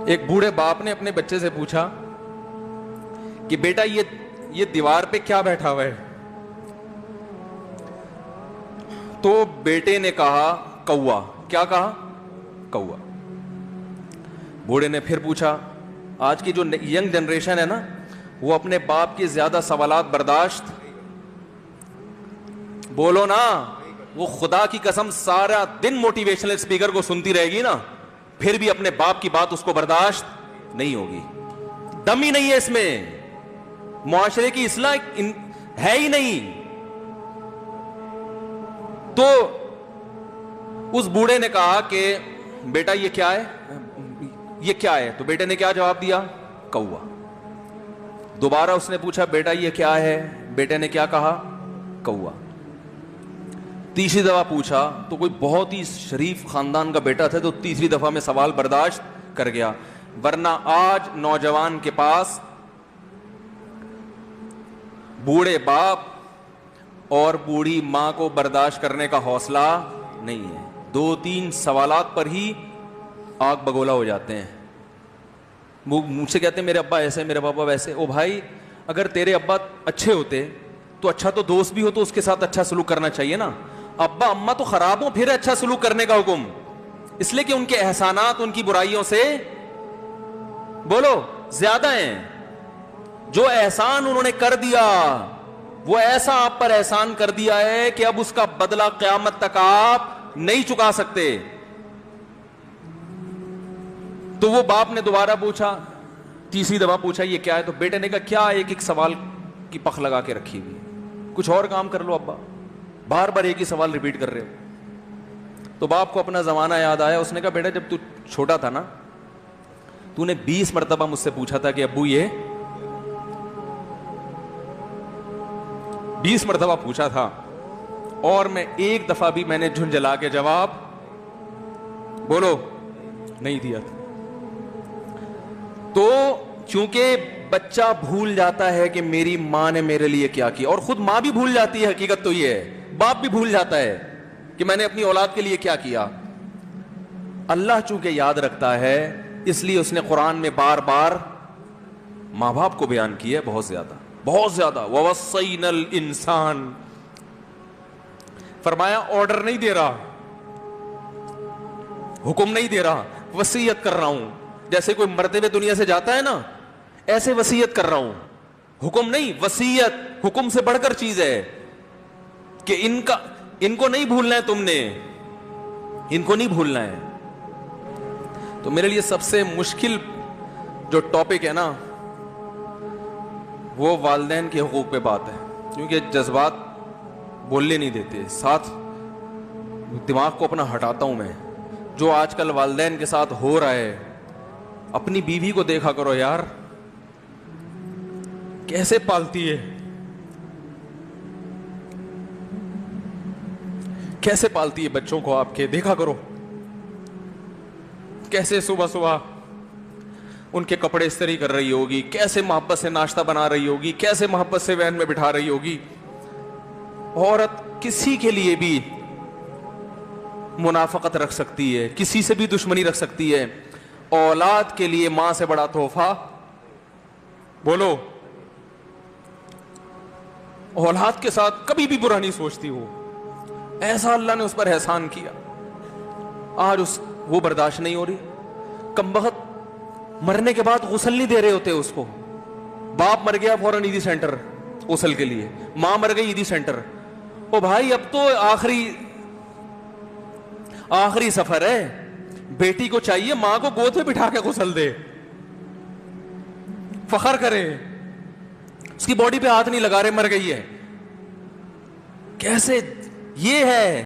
ایک بوڑھے باپ نے اپنے بچے سے پوچھا کہ بیٹا یہ دیوار پہ کیا بیٹھا ہوا ہے؟ تو بیٹے نے کہا کوا۔ کیا کہا؟ کوا۔ بوڑھے نے پھر پوچھا، آج کی جو ینگ جنریشن ہے نا، وہ اپنے باپ کے زیادہ سوالات برداشت، بولو نا، وہ خدا کی قسم سارا دن موٹیویشنل اسپیکر کو سنتی رہے گی نا، پھر بھی اپنے باپ کی بات اس کو برداشت نہیں ہوگی۔ دم ہی نہیں ہے اس میں، معاشرے کی اصلاح ہے ہی نہیں۔ تو اس بوڑھے نے کہا کہ بیٹا یہ کیا ہے؟ یہ کیا ہے؟ تو بیٹے نے کیا جواب دیا؟ کوا۔ دوبارہ اس نے پوچھا بیٹا یہ کیا ہے؟ بیٹے نے کیا کہا؟ کوا۔ تیسری دفعہ پوچھا تو کوئی بہت ہی شریف خاندان کا بیٹا تھا، تو تیسری دفعہ میں سوال برداشت کر گیا، ورنہ آج نوجوان کے پاس بوڑھے باپ اور بوڑھی ماں کو برداشت کرنے کا حوصلہ نہیں ہے۔ 2-3 سوالات پر ہی آگ بگولا ہو جاتے ہیں۔ وہ مجھ سے کہتے ہیں میرے ابا ایسے، میرے پاپا ویسے۔ او بھائی، اگر تیرے ابا اچھے ہوتے تو اچھا تو دوست بھی ہو تو اس کے ساتھ اچھا سلوک کرنا چاہیے نا۔ ابا اما تو خراب ہوں، پھر اچھا سلوک کرنے کا حکم، اس لیے کہ ان کے احسانات ان کی برائیوں سے بولو زیادہ ہیں۔ جو احسان انہوں نے کر دیا وہ ایسا آپ پر احسان کر دیا ہے کہ اب اس کا بدلہ قیامت تک آپ نہیں چکا سکتے۔ تو وہ باپ نے دوبارہ پوچھا، تیسری دفعہ پوچھا یہ کیا ہے؟ تو بیٹے نے کہا کیا ایک سوال کی پخ لگا کے رکھی ہوئی، کچھ اور کام کر لو ابا، بار بار ایک ہی سوال ریپیٹ کر رہے ہو۔ تو باپ کو اپنا زمانہ یاد آیا، اس نے کہا بیٹا جب تو چھوٹا تھا نا، تو نے 20 مرتبہ مجھ سے پوچھا تھا کہ ابو یہ 20 مرتبہ پوچھا تھا، اور میں ایک دفعہ بھی میں نے جھنجھلا کے جواب بولو نہیں دیا تھا۔ تو چونکہ بچہ بھول جاتا ہے کہ میری ماں نے میرے لیے کیا کیا، اور خود ماں بھی بھول جاتی ہے، حقیقت تو یہ ہے، باپ بھی بھول جاتا ہے کہ میں نے اپنی اولاد کے لیے کیا کیا۔ اللہ چونکہ یاد رکھتا ہے، اس لیے اس نے قرآن میں بار بار ماں باپ کو بیان کیا ہے، بہت زیادہ بہت زیادہ۔ وَوَصَّيْنَا الْإِنسَانَ، فرمایا آرڈر نہیں دے رہا، حکم نہیں دے رہا، وصیت کر رہا ہوں۔ جیسے کوئی مرتے ہوئے دنیا سے جاتا ہے نا، ایسے وصیت کر رہا ہوں، حکم نہیں، وصیت حکم سے بڑھ کر چیز ہے کہ ان کو نہیں بھولنا ہے، تم نے ان کو نہیں بھولنا ہے۔ تو میرے لیے سب سے مشکل جو ٹاپک ہے نا، وہ والدین کے حقوق پہ بات ہے، کیونکہ جذبات بولنے نہیں دیتے، ساتھ دماغ کو اپنا ہٹاتا ہوں میں۔ جو آج کل والدین کے ساتھ ہو رہا ہے، اپنی بیوی کو دیکھا کرو یار، کیسے پالتی ہے، کیسے پالتی ہے بچوں کو، آپ کے دیکھا کرو، کیسے صبح صبح ان کے کپڑے استری کر رہی ہوگی، کیسے محبت سے ناشتہ بنا رہی ہوگی، کیسے محبت سے وین میں بٹھا رہی ہوگی۔ عورت کسی کے لیے بھی منافقت رکھ سکتی ہے، کسی سے بھی دشمنی رکھ سکتی ہے، اولاد کے لیے ماں سے بڑا تحفہ بولو، اولاد کے ساتھ کبھی بھی برا نہیں سوچتی ہو، ایسا اللہ نے اس پر احسان کیا، آج وہ برداشت نہیں ہو رہی۔ کمبخت مرنے کے بعد غسل نہیں دے رہے ہوتے اس کو، باپ مر گیا فوراً عیدی سینٹر غسل کے لیے، ماں مر گئی عیدی سینٹر۔ او بھائی اب تو آخری سفر ہے، بیٹی کو چاہیے ماں کو گود میں بٹھا کے غسل دے، فخر کرے، اس کی باڈی پہ ہاتھ نہیں لگا رہے، مر گئی ہے۔ کیسے یہ ہے